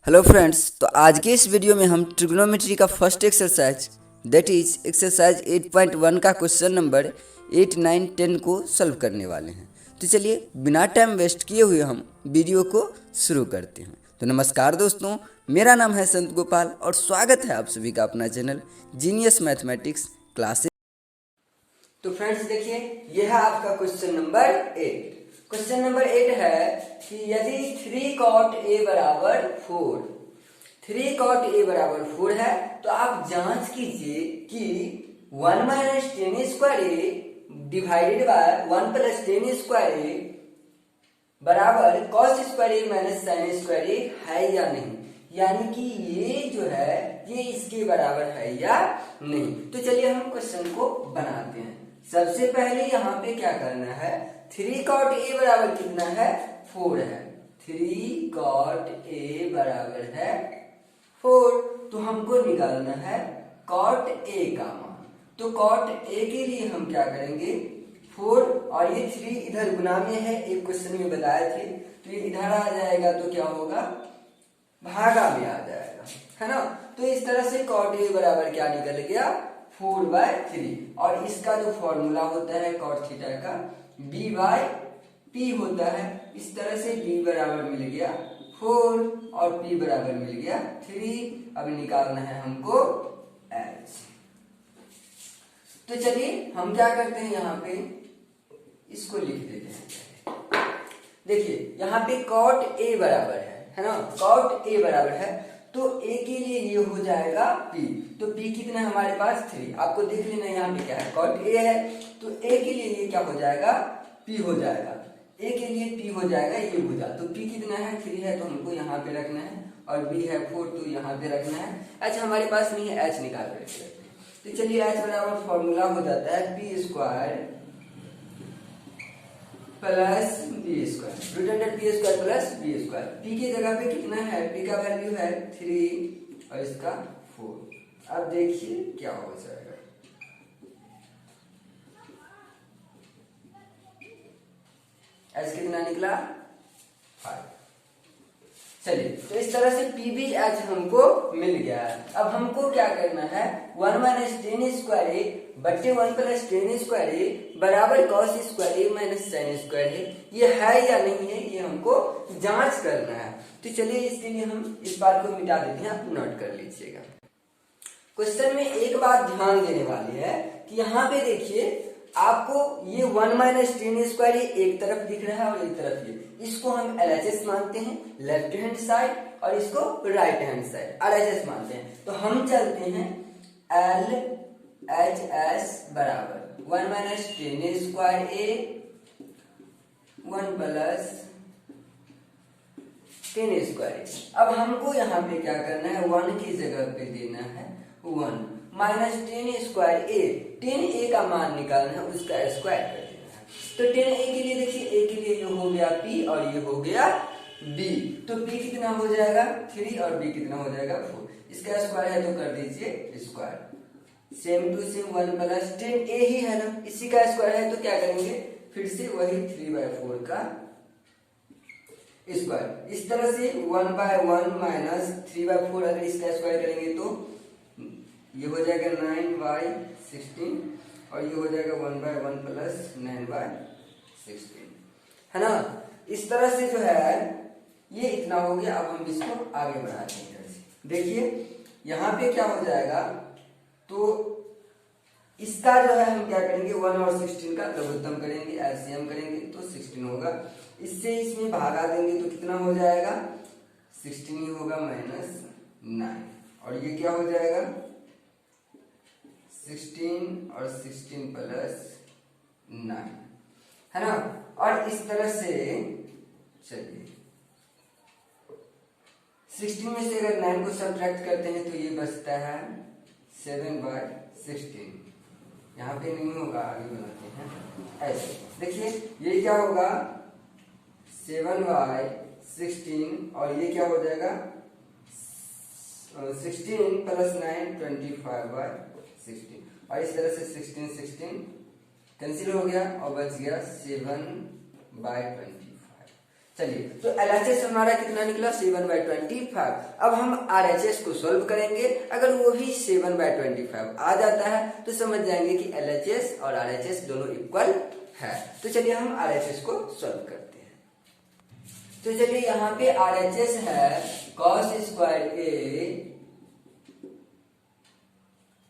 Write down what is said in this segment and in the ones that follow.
Hello friends, तो आज के इस वीडियो में हम ट्रिग्नोमेट्री का first exercise that is exercise 8.1 का क्वेश्चन नंबर 8, 9, 10 को सॉल्व करने वाले हैं। तो चलिए बिना टाइम वेस्ट किए हुए हम वीडियो को शुरू करते हैं। तो नमस्कार दोस्तों, मेरा नाम है संत गोपाल और स्वागत है आप सभी का अपना चैनल जीनियस मैथमेटिक्स क्लासेस। तो फ्रेंड्स देखिए, यह है आपका क्वेश्चन नंबर 8। क्वेश्चन नंबर 8 है कि यदि 3 cot a बराबर 4, 3 cot a बराबर 4 है तो आप जांच कीजिए कि 1 minus tan square A divided by 1 plus tan square A बराबर cos square A minus sine square A है या नहीं, यानी कि ये जो है ये इसके बराबर है या नहीं। तो चलिए हम क्वेश्चन को बनाते हैं। सबसे पहले यहाँ पे क्या करना है, 3 cot a बराबर कितना है, 4 है। 3 cot a बराबर है 4, तो हमको निकालना है cot a का मान। तो cot a के लिए हम क्या करेंगे, 4 और ये 3 इधर गुना में है, एक क्वेश्चन में बताए थे, तो ये इधर आ जाएगा तो क्या होगा, भागा में आ जाएगा, है ना। तो इस तरह से cot a बराबर क्या निकल गया, 4/3। और इसका जो फॉर्मूला होता है cot थीटा का b/p होता है। इस तरह से b बराबर मिल गया 4 और p बराबर मिल गया 3। अब निकालना है हमको h। तो चलिए हम क्या करते हैं, यहाँ पे इसको लिख देते हैं। देखिए यहाँ पे cot a बराबर है ना, cot a बराबर है तो a के लिए ये हो जाएगा p। तो p कितना है हमारे पास 3, आपको देख लेना यहाँ पे क्या है, cot a है तो a के लिए ये क्या हो जाएगा, p हो जाएगा। a के लिए p हो जाएगा, ये हो जाए तो p कितना है 3 है, तो हमको यहाँ पे रखना है, और b है 4 तो यहाँ पे रखना है। h हमारे पास नहीं है, h निकाल कर रखते हैं। तो चलिए h बराबर फॉर्मूला हो जाता है p square plus B square, root under p square plus B square. P की जगह पे कितना है, पी का वैल्यू है 3 और इसका 4। अब देखिए क्या हो जाएगा, एच कितना निकला 5। चलिए तो इस तरह से पी भी एच हमको मिल गया है। अब हमको क्या करना है, 1 माइनस टेन स्क्वायर ए बट्टे 1 प्लस टेन स्क्वायर ए बराबर cos square A minus sine square ए, ये है या नहीं है, ये हमको जांच करना है। तो चलिए इसके लिए हम इस बात को मिटा देते हैं, आप नोट कर लीजिएगा। क्वेश्चन में एक बात ध्यान देने वाली है कि यहाँ पे देखिए आपको ये 1 माइनस टेन स्क्वायर एक तरफ दिख रहा है और एक तरफ ये, इसको हम LHS मानते हैं लेफ्ट हैंड साइड, और इसको राइट हैंड साइड RHS मानते हैं। तो हम चलते हैं LHS बराबर 1 माइनस टेन स्क्वायर ए 1 प्लस टेन स्क्वायर। अब हमको यहाँ पे क्या करना है, 1 की जगह पे देना है 1 माइनस टेन स्क्वायर ए, 10a का मान निकालना है, उसका स्क्वायर कर देना है। तो 10a के लिए देखिए, a के लिए ये हो गया p और ये हो गया b, तो p कितना हो जाएगा 3 और b कितना हो जाएगा 4। इसका स्क्वायर है तो कर दीजिए square, same to same 1 plus 10a ही है ना, इसी का स्क्वायर है तो क्या करेंगे, फिर से वही 3/4 का स्क्वायर। इस तरह से 1/1 माइनस 3/4 अगर इसका स्क्वायर करेंगे तो ये हो जाएगा 9/16 और ये हो जाएगा 1/1 प्लस 9/16, है ना। इस तरह से जो है ये इतना हो गया। अब हम इसको आगे बढ़ाते हैं। देखिए यहाँ पे क्या हो जाएगा, तो इसका जो है हम क्या करेंगे, 1 और 16 का लघुत्तम करेंगे, एलसीएम करेंगे तो 16 होगा। इससे इसमें भागा देंगे तो कितना हो जाएगा, 16 ही होगा माइनस 9, और ये क्या हो जाएगा 16 और 16 प्लस 9, है ना। और इस तरह से चलिए 16 में से अगर 9 को सब्ट्रैक्ट करते हैं तो ये बचता है 7/16। यहाँ पे नहीं होगा, आगे बनाते हैं ऐसे। देखिए ये क्या होगा 7/16 और ये क्या हो जाएगा 16 प्लस 9 25/16, और इस तरह से 16 कैंसिल हो गया और बच गया 7/25। चलिए, तो LHS हमारा कितना निकला 7/25। अब हम RHS को सॉल्व करेंगे। अगर वो भी 7/25 आ जाता है तो समझ जाएंगे कि LHS और RHS दोनों इक्वल है। तो चलिए हम RHS को सॉल्व करते हैं। तो चलिए यहाँ पे RHS है cos स्क्वायर A,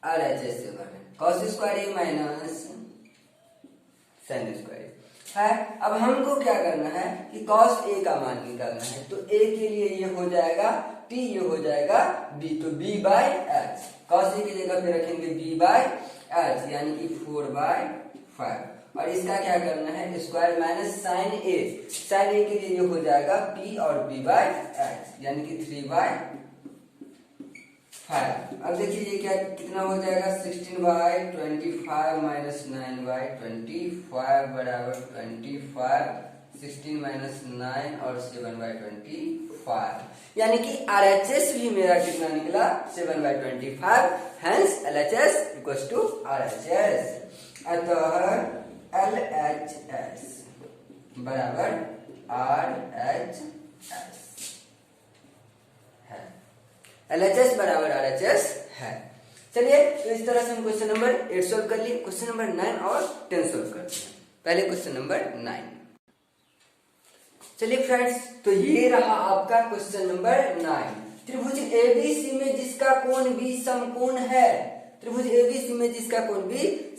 RHS से बने cos square A minus sin square है। अब हमको क्या करना है कि cos A का मान निकालना है। तो A के लिए ये हो जाएगा T, ये हो जाएगा B, तो B/H। cos A की जगह पे रखेंगे B/H यानी कि 4/5। और इसका क्या करना है स्क्वायर माइनस sin A के लिए ये हो जाएगा P और B/H यानी कि 3/5। अब देखिए ये क्या कितना हो जाएगा 16/25 माइनस 9/25 बराबर 25, 16 माइनस 9 और 7/25, यानी कि RHS भी मेरा कितना निकला 7/25। Hence LHS equals to RHS। अतः LHS बराबर RHS है। LHS बराबर RHS है। चलिए, तो इस तरह से हम क्वेश्चन नंबर 8 सोल्व कर लिए। क्वेश्चन नंबर 9 और 10 सोल्व करते हैं। पहले क्वेश्चन नंबर 9। चलिए फ्रेंड्स, तो ये रहा आपका क्वेश्चन नंबर 9। त्रिभुज ABC में जिसका कोण B समकोण है, त्रिभुज ABC में जिसका कोण B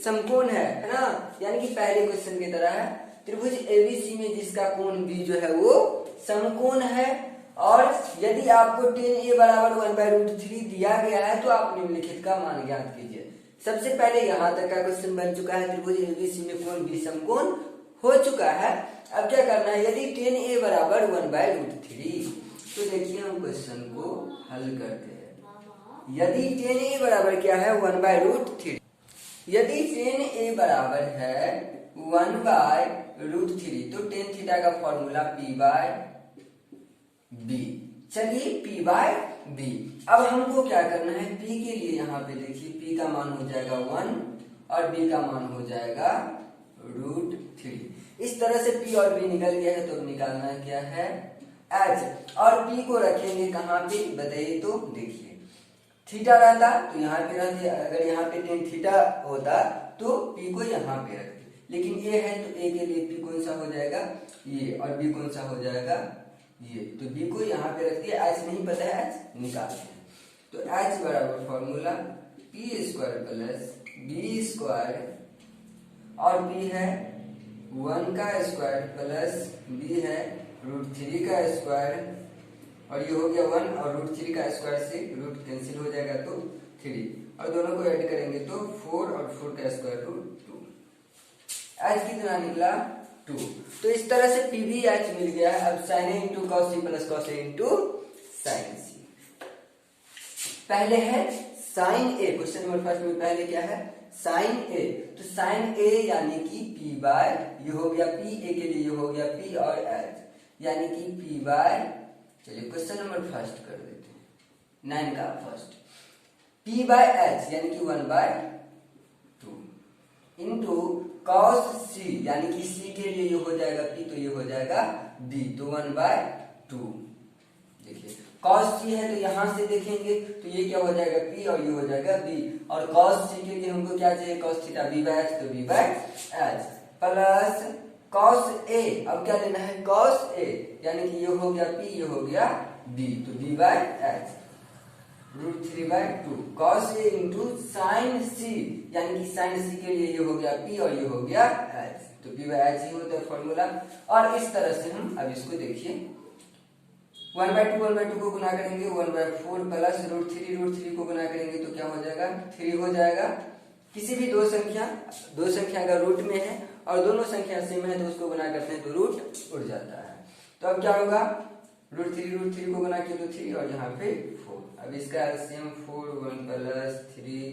समकोण है ना, यानी कि पहले क्वेश्चन की तरह है। त्रिभुज ABC में जिसका कोण B जो है वो समकोण है, और यदि आपको tan A बराबर 1/√3 दिया गया है तो आप निम्नलिखित का मान ज्ञात कीजिए। सबसे पहले यहाँ तक का क्वेश्चन बन चुका है, त्रिभुज ABC में कोण B समकोण हो चुका है। अब क्या करना है, यदि tan A बराबर 1/√3, तो देखिए हम क्वेश्चन को हल करते हैं। यदि tan A बराबर क्या है 1/√3, यदि tan A बराबर है 1/√3 तो tan थीटा का फॉर्मूला P/B। चलिए P/B। अब हमको क्या करना है, P के लिए यहाँ पे देखिए P का मान हो जाएगा 1 और B का मान हो जाएगा √3। इस तरह से P और B निकल गया है। तो निकालना क्या है H, और P को रखेंगे कहाँ पे बताइए। तो देखिए थीटा रहता तो यहाँ पे रहते, अगर यहाँ पे tan थीटा होता तो P को यहाँ पे रखते, लेकिन A है तो A के लिए P कौन सा हो जाएगा ये, और B कौन सा हो जाएगा ये, तो B को यहाँ पे रख दिया। H नहीं पता है, H निकालते हैं। तो H बराबर फॉर्मूला P² प्लस B², और B है 1 का स्क्वायर प्लस B है √3 का स्क्वायर, और ये हो गया 1 और √3 का स्क्वायर से रूट कैंसिल हो जाएगा तो 3, और दोनों को ऐड करेंगे तो 4 और 4 का स्क्वायर √2। H कितना निकला 2। तो इस तरह से PBH मिल गया है। अब sin A into cos C plus cos A into sin C। पहले है sin A, question number first में पहले क्या है sin A, तो sin A यानी कि P/, ये हो गया P, A के लिए ये हो गया P और H यानी कि P/, चलिए क्वेश्चन नंबर फर्स्ट कर देते हैं 9 का फर्स्ट। P/H यानी कि 1/2 इंटू cos C यानी कि C के लिए ये हो जाएगा P, तो ये हो जाएगा B, तो 1/2। देखिए cos C है तो यहां से देखेंगे तो ये क्या हो जाएगा P और ये हो जाएगा B, और cos C के लिए हमको क्या चाहिए cos थीटा B/H, तो B/H प्लस cos A, अब क्या लेना है cos A यानी कि ये हो गया P, ये हो गया B, तो B/H √3/2 cos A into sin C यानी कि sin C के लिए ये हो गया P और ये हो गया H, तो P/H ही होता है फॉर्मूला। और इस तरह से हम अब इसको देखिए 1/2 को गुना करेंगे 1/4 प्लस √3 को गुना करेंगे तो क्या हो जाएगा 3 हो जाएगा। किसी भी दो संख्या अगर रूट में है और दोनों संख्या सेम है तो उसको गुना करते हैं तो रूट उड़ जाता है। तो अब क्या होगा √3 को गुना किया तो 3 और यहाँ पे 4। अब इसका एलसीएम 4 1 प्लस 3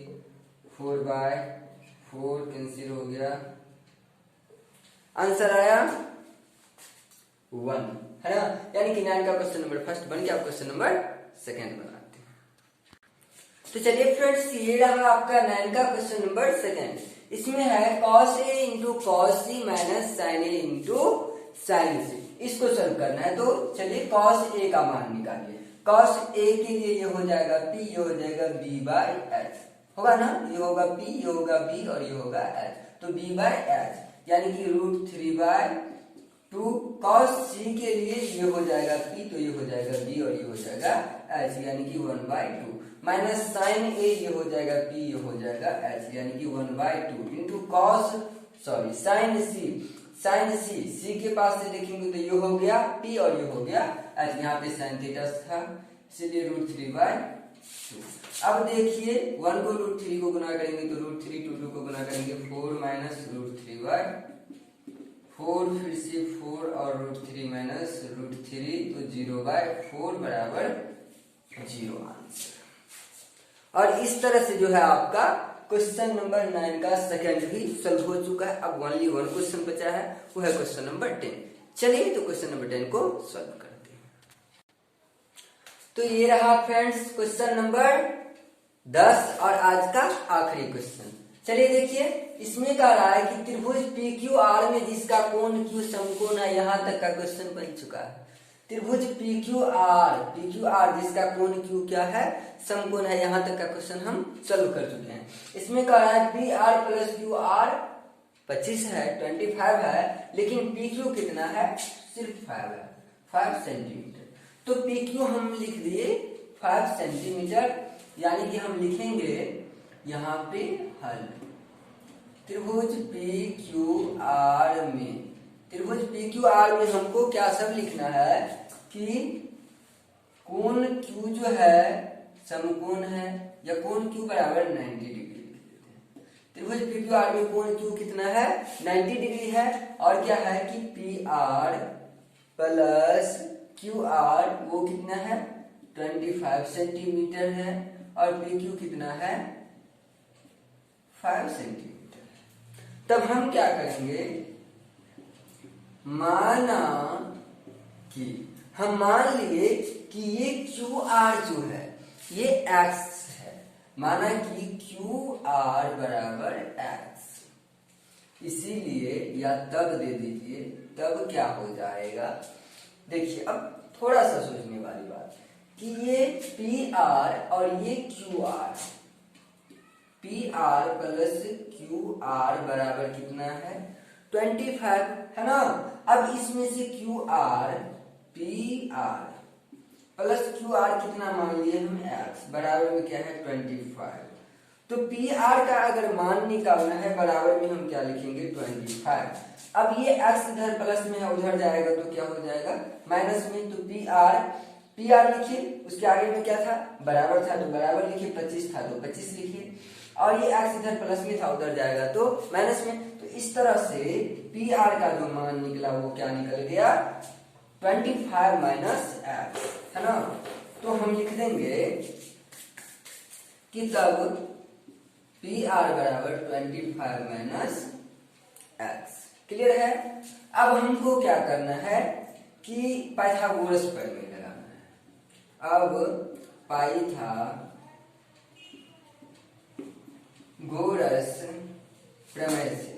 4/4 कैंसिल हो गया, आंसर आया 1 है ना। यानी कि 9 का क्वेश्चन नंबर फर्स्ट बन गया। क्वेश्चन नंबर सेकंड बनाते हैं। तो चलिए फ्रेंड्स, ये रहा आपका 9 का क्वेश्चन नंबर सेकंड। इसमें है cos A into cos C minus sin A into sine C. इसको सोल्व करना है तो चलिए कॉस ए का मान निकालिए। कॉस ए के लिए ये हो जाएगा पी, ये हो जाएगा बी बाई एच, होगा ना, ये होगा पी, ये होगा बी और ये होगा एच, तो बी बाई एच यानी कि √3/2। कॉस सी के लिए ये हो जाएगा पी, तो ये हो जाएगा बी और ये हो जाएगा एच यानी कि 1/2 माइनस साइन ए, ये हो जाएगा पी, ये हो जाएगा एच यानी कि 1/2 इंटू कॉस सॉरी साइन सी। साइन सी, सी के पास से देखेंगे तो ये हो गया पी और ये हो गया एच, यहाँ पे साइन थीटा था इसलिए √3/2। अब देखिए 1 को √3 को गुना करेंगे तो √3 2 को गुना करेंगे 4 माइनस √3/4, फिर से 4 और √3 माइनस √3 तो 0/4 बराबर 0 आंसर। और इस तरह से जो है आपका क्वेश्चन नंबर 9 का सेकंड भी सॉल्व हो चुका है। अब ओनली 1 क्वेश्चन बचा है, वो है क्वेश्चन नंबर 10। चलिए तो क्वेश्चन नंबर 10 को सॉल्व करते हैं। तो ये रहा फ्रेंड्स क्वेश्चन नंबर 10 और आज का आखिरी क्वेश्चन। चलिए देखिए, इसमें कह रहा है कि त्रिभुज PQR में जिसका कोण Q समकोण है, यहां तक का क्वेश्चन बन चुका है। त्रिभुज PQR जिसका कोण Q क्या है, समकोण है, यहां तक का क्वेश्चन हम सॉल्व कर चुके हैं। इसमें कह रहा है PR प्लस QR 25 है, 25 है, लेकिन PQ कितना है, सिर्फ 5 है, 5 सेंटीमीटर। तो PQ हम लिख दिए 5 सेंटीमीटर, यानी कि हम लिखेंगे यहाँ पे हल। त्रिभुज PQR में हमको क्या सब लिखना है कि कोण Q जो है समकोण है, या कोण Q बराबर 90 डिग्री लिख देते हैं। त्रिभुज PQR में कोण Q कितना है, 90 डिग्री है, और क्या है कि PR प्लस QR वो कितना है, 25 सेंटीमीटर है, और PQ कितना है, 5 सेंटीमीटर। तब हम क्या करेंगे, हम मान लिए कि ये QR जो है ये X है, माना कि QR बराबर X, इसीलिए या तब दे दीजिए, तब क्या हो जाएगा। देखिए अब थोड़ा सा सोचने वाली बात कि ये PR और ये PR प्लस QR बराबर कितना है, 25 है ना। अब इसमें से PR प्लस QR कितना मान लिए हम, X बराबर में क्या है 25। तो PR का अगर मान निकालना है, बराबर में हम क्या लिखेंगे 25। अब ये X इधर प्लस में है, उधर जाएगा तो क्या हो जाएगा माइनस में। तो PR लिखिए, उसके आगे में क्या था, बराबर था तो बराबर लिखिए, 25 था तो 25 लिखिए, और ये X इधर प्लस में था, उधर जाएगा तो माइनस में। तो इस तरह से PR का जो मान निकला वो क्या निकल गया, 25 माइनस X, है ना। तो हम लिख देंगे कि तब PR बराबर 25 माइनस X। क्लियर है। अब हमको क्या करना है कि पाइथागोरस प्रमेय लगाना है। अब पाइथागोरस प्रमेय से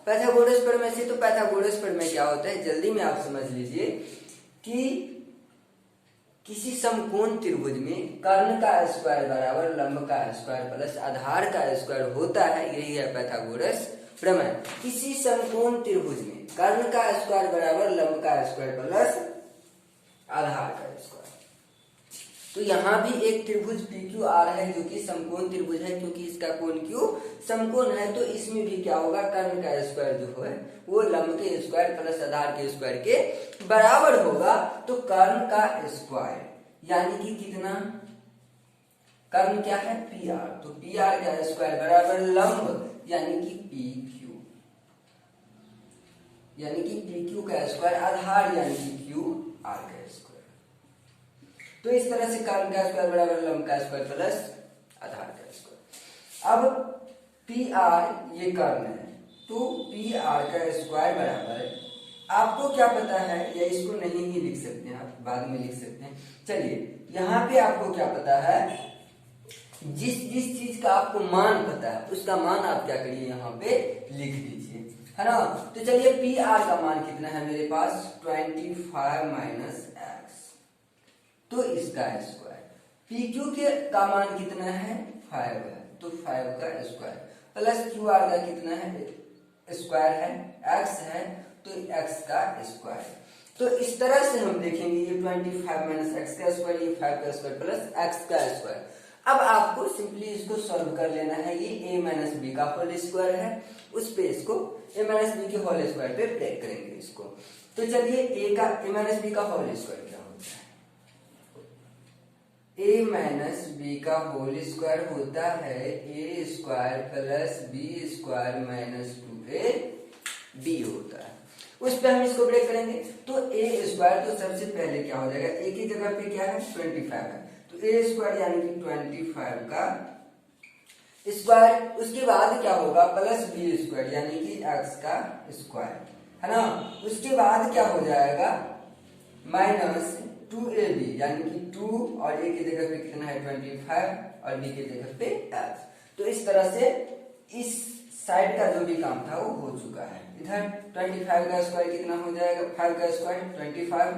पाइथागोरस प्रमेय से, तो पाइथागोरस प्रमेय क्या होता है, जल्दी में आप समझ लीजिए कि किसी समकोण त्रिभुज में कर्ण का स्क्वायर बराबर लंब का स्क्वायर प्लस आधार का स्क्वायर होता है, यही है पाइथागोरस प्रमेय। किसी समकोण त्रिभुज में कर्ण का स्क्वायर बराबर लंब का स्क्वायर प्लस आधार का स्क्वायर। तो यहाँ भी एक त्रिभुज PQR है जो कि समकोण त्रिभुज है, क्योंकि इसका कोण Q समकोण है, तो इसमें भी क्या होगा, कर्ण का स्क्वायर जो है वो लंब के स्क्वायर प्लस आधार के स्क्वायर के बराबर होगा। तो कर्ण का स्क्वायर यानी कि कितना, कर्ण क्या है PR, तो PR का स्क्वायर बराबर लंब यानी कि PQ, यानी कि PQ का स्क्वायर आधार यानी कि QR का स्क्वायर। तो इस तरह से कर्ण का स्क्वायर बराबर लंब का स्क्वायर प्लस आधार का स्क्वायर। अब PR ये कर्ण है, तो PR का स्क्वायर बराबर, आपको क्या पता है, या इसको नहीं ही लिख सकते हैं, आप बाद में लिख सकते हैं। चलिए यहाँ पे आपको क्या पता है जिस जिस चीज का आपको मान पता है उसका मान आप क्या करिए यहाँ पे लिख दीजिए, है ना। तो चलिए पी आर का मान कितना है मेरे पास 25 माइनस एक्स, तो इसका स्क्वायर। पी क्यू के का मान कितना है 5 है, तो 5 का स्क्वायर प्लस क्यू आर का कितना है स्क्वायर है एक्स है, तो एक्स का स्क्वायर। तो इस तरह से हम देखेंगे ये 25 माइनस एक्स का स्क्वायर, ये 5 का स्क्वायर प्लस एक्स का स्क्वायर। अब आपको सिंपली इसको सॉल्व कर लेना है, ये a माइनस बी का होल स्क्वायर है, उस पे इसको a माइनस बी के होल स्क्वायर पे ब्रेक करेंगे इसको। तो चलिए a माइनस बी का होल स्क्वायर क्या होता है, a माइनस बी का होल स्क्वायर होता है a square plus B square minus 2ab होता है, उस पे हम इसको ब्रेक करेंगे। तो a स्क्वायर तो सबसे पहले क्या हो जाएगा, a की जगह पे क्या है 25 है, तो a स्क्वायर यानी कि 25 का स्क्वायर, उसके बाद क्या होगा प्लस बी स्क्वायर यानी कि x का स्क्वायर, है ना। उसके बाद क्या हो जाएगा माइनस 2ab यानी कि 2 और a की जगह पे कितना है 25 और b की जगह पे x। तो इस तरह से इस साइड का जो भी काम था वो हो चुका है। इधर 25 का स्क्वायर कितना हो जाएगा 5 का स्क्वायर 25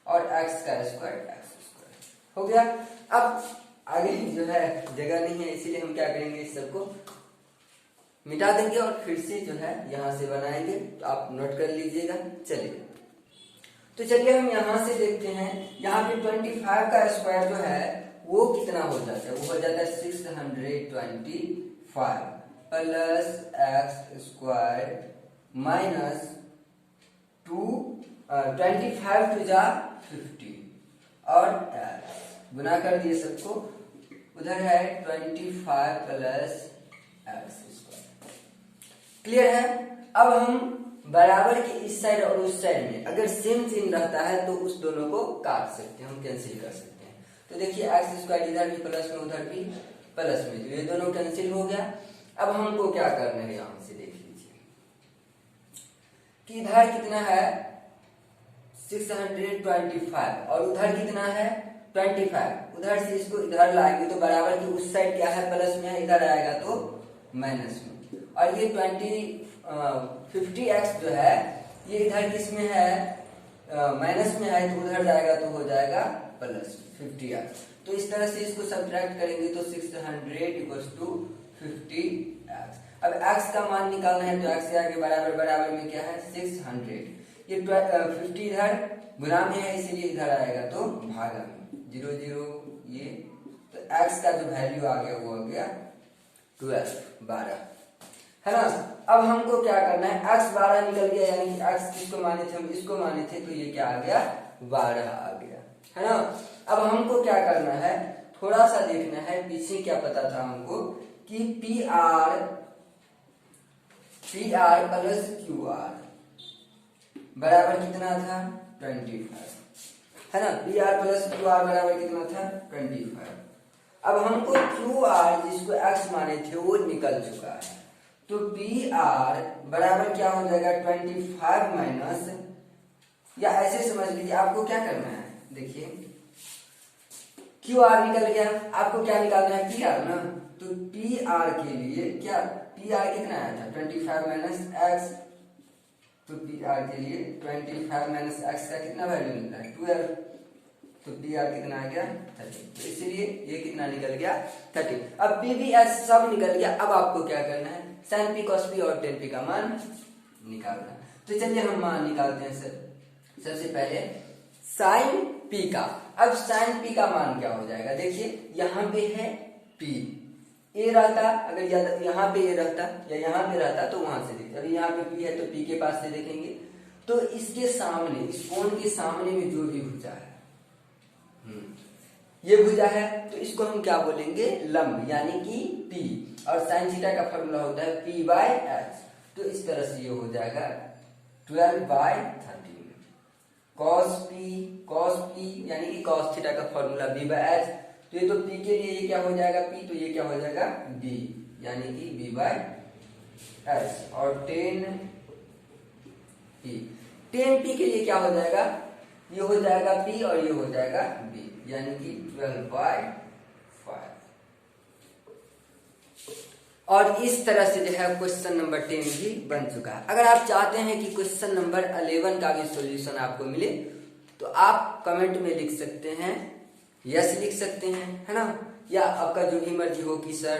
और x का स्क्वायर x स्क्वायर हो गया। अब आगे जो है जगह नहीं है, इसीलिए हम क्या करेंगे इस सबको मिटा देंगे और फिर से जो है यहाँ से बनाएंगे, तो आप नोट कर लीजिएगा। चलिए तो चलिए हम यहाँ से देखते हैं, यहाँ पे 25 का स्क्वायर जो है वो कितना हो जाता है, वो हो जाता है 625 plus X square minus 25 two जा 50 और गुना कर दिए सबको, उधर है 25 प्लस एक्स स्क्वायर। क्लियर है। अब हम बराबर के इस साइड और उस साइड में अगर सेम चिन्ह रहता है तो उस दोनों को काट सकते हैं, हम कैंसिल कर सकते हैं। तो देखिए एक्स स्क्वायर इधर भी प्लस में उधर भी प्लस में, तो ये दोनों कैंसिल हो गया। अब हमको क्या करना है, यहां से देख लीजिए कि इधर कितना है 625 और उधर कितना है 25, उधर से इसको इधर लाएंगे तो बराबर की उस साइड क्या है प्लस में है, इधर आएगा तो माइनस में। और ये 50x जो है ये इधर किस में है माइनस में है, तो उधर जाएगा तो हो जाएगा प्लस 50x। तो इस तरह से इसको सब्ट्रैक्ट करेंगे तो 600 = 50x। अब x का मान निकालना है तो x से आगे बराबर बराबर में क्या है 600, ये 50 इधर गुना में है इसीलिए इधर आएगा तो भागा में 0 0 ये, तो x का जो वैल्यू आ गया वो आ गया 12 है ना। अब हमको क्या करना है, x 12 निकल गया यानी कि x किसको माने थे हम इसको माने थे, तो ये क्या आ गया 12 आ गया, है ना। अब हमको क्या करना है, थोड़ा सा देखना है पीछे क्या पता था हमको कि P R plus Q R बराबर कितना था 25, है ना। P R plus Q R बराबर कितना था 25। अब हमको क्यू आर जिसको x माने थे वो निकल चुका है, तो पी आर बराबर क्या हो जाएगा 25 माइनस, या ऐसे समझ लीजिए आपको क्या करना है, देखिए क्यू आर निकल गया, आपको क्या निकालना है पी आर ना। तो पी आर के लिए क्या पी आर कितना आया था 25 माइनस एक्स, तो पी आर के लिए 25 माइनस एक्स का कितना वैल्यू मिलता है 12, तो पी आर कितना आ गया 30, तो इसलिए ये कितना निकल गया 30। अब पी वी एस सब निकल गया, अब आपको क्या करना है साइन पी कॉस पी और टेन पी का मान निकालना। तो चलिए हम मान निकालते हैं सबसे पहले साइन पी का। अब साइन पी का मान क्या हो जाएगा, देखिए यहाँ पे है पी, ए रहता अगर यहाँ पे ए रहता या यहाँ पे रहता तो वहां से देखते, अभी यहाँ पे पी है तो पी के पास से देखेंगे, तो इसके सामने इस कोण के सामने में जो भी भुजा है ये भुजा है तो इसको हम क्या बोलेंगे लंब यानी कि पी, और साइन थीटा का फॉर्मूला होता है पी बाय एच। तो इस तरह से ये हो जाएगा 12/13 cos p यानी कि cos थीटा का फॉर्मूला b बाय एच। तो ये तो p के लिए ये क्या हो जाएगा p, तो ये क्या हो जाएगा b यानी कि b बाय एच, और 10p के लिए क्या हो जाएगा, ये हो जाएगा p और ये हो जाएगा b यानी कि 12/5। और इस तरह से जो है क्वेश्चन नंबर 10 भी बन चुका है। अगर आप चाहते हैं कि क्वेश्चन नंबर 11 का भी सॉल्यूशन आपको मिले तो आप कमेंट में लिख सकते हैं, यस लिख सकते हैं, है ना, या आपका जो भी मर्जी हो कि सर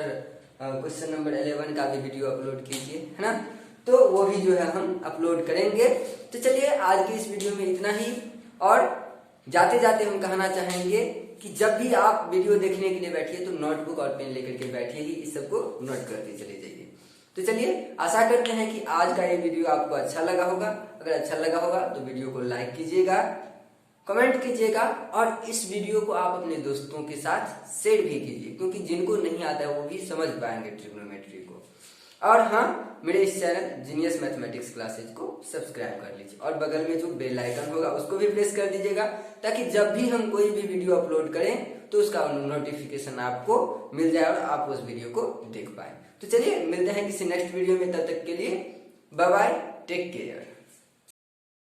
क्वेश्चन नंबर 11 का भी वीडियो अपलोड कीजिए, है ना, तो वो भी जो है हम अपलोड करेंगे। तो चलिए आज की इस वीडियो में इतना ही, और जाते जाते हम कहना चाहेंगे कि जब भी आप वीडियो देखने के लिए बैठिए तो नोटबुक और पेन लेकर के बैठिए ही, इस सबको नोट करते चले जाइए। तो चलिए आशा करते हैं कि आज का ये वीडियो आपको अच्छा लगा होगा। अगर अच्छा लगा होगा तो वीडियो को लाइक कीजिएगा, कमेंट कीजिएगा, और इस वीडियो को आप अपने दोस्तों के साथ शेयर भी कीजिए, क्योंकि जिनको नहीं आता है वो भी समझ पाएंगे ट्रिग्नोमेट्री को। और हाँ, मेरे इस चैनल जीनियस मैथमेटिक्स क्लासेज को सब्सक्राइब कर लीजिए, और बगल में जो बेल आइकन होगा उसको भी प्रेस कर दीजिएगा, ताकि जब भी हम कोई भी वीडियो अपलोड करें तो उसका नोटिफिकेशन आपको मिल जाए और आप उस वीडियो को देख पाए। तो चलिए मिलते हैं किसी नेक्स्ट वीडियो में, तब तक के लिए बाय बाय, टेक केयर।